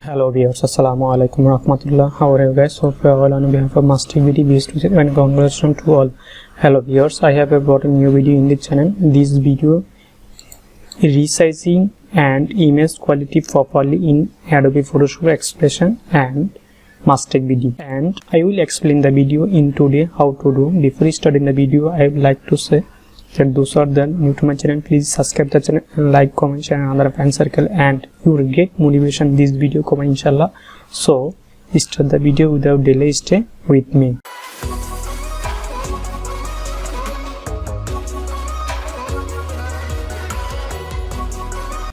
Hello viewers, assalamu alaikum warahmatullah. How are you guys? Hope you are all on behalf of Master Video and congratulations to all. Hello viewers, I have brought a new video in the channel. This video resizing and image quality properly in Adobe Photoshop Express and Master Video, and I will explain the video in today how to do. Before starting the video, I would like to say that those are the new to my channel, please subscribe the channel and like, comment, share another fan circle, and you will get motivation this video come inshallah. So start the video without delay. Stay with me.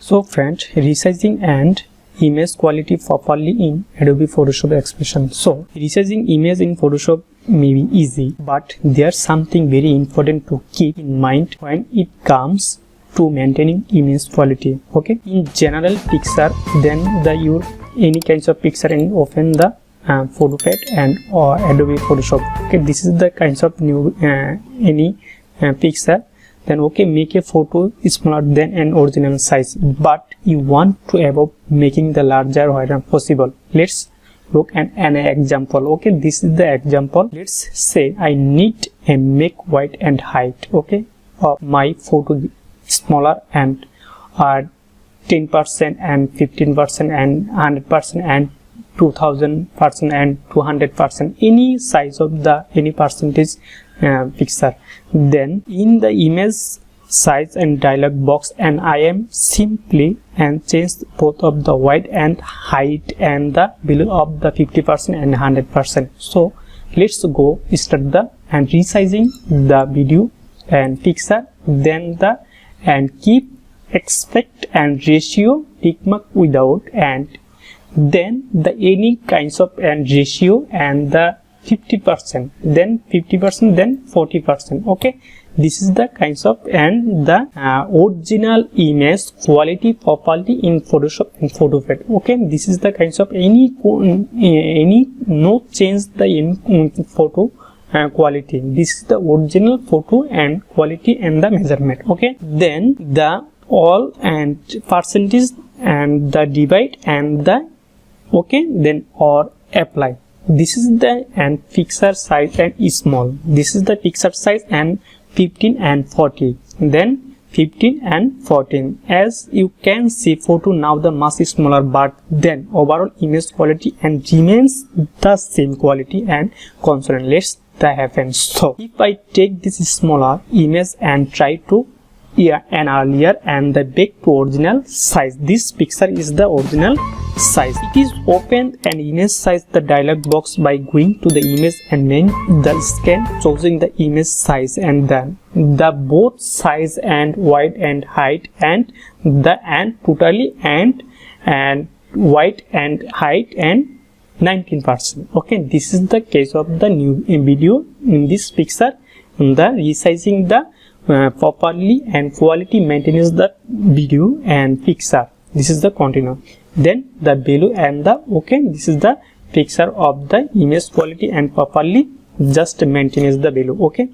So friends, resizing and image quality properly in Adobe Photoshop Express. So resizing image in Photoshop may be easy, but there's something very important to keep in mind when it comes to maintaining image quality. Okay, in general picture, then your any kinds of picture and open the Photoshop and or Adobe Photoshop. Okay, this is the kinds of new any picture. Then okay, make a photo smaller than an original size, but you want to avoid making the larger whenever possible. Let's look at an example. Okay, this is the example. Let's say I need a make width and height, okay, of my photo smaller and 10% and 15% and 100% and 2000% and 200%, any size of the any percentage picture. Then in the image size and dialog box, and I am simply and change both of the width and height and the below of the 50% and 100%. So let's go start the and resizing the video and picture, then the and keep aspect and ratio tick mark without, and then the any kinds of and ratio and the 50%, then 50%, then 40%. Okay, this is the kinds of and the original image quality properly in Photoshop and Photoshop. Okay, this is the kinds of any no change the in photo quality. This is the original photo and quality and the measurement. Okay, then the all and percentage and the divide and the okay, then or apply. This is the and picture size and small. This is the picture size and 15 and 40, then 15 and 14. As you can see, photo now the much smaller, but then overall image quality and remains the same quality and constant. Let's that happen. So if I take this smaller image and try to an earlier and the back to original size, this picture is the original size. It is open and image size the dialog box by going to the image and then the scan, choosing the image size, and then the both size and width and height and the and totally and width and height and 19%. Okay, this is the case of the new video. In this picture, the resizing the properly and quality maintains the video and picture. This is the continue. Then the below and the okay, this is the picture of the image quality and properly just maintains the below. Okay,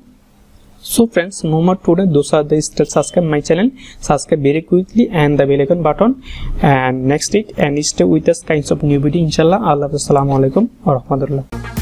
so friends, no more today. Those are the steps. Subscribe my channel, subscribe very quickly and the bell icon button, and next it and stay with us kinds of new video inshallah. Allah, assalamu alaikum wa rahmatullah.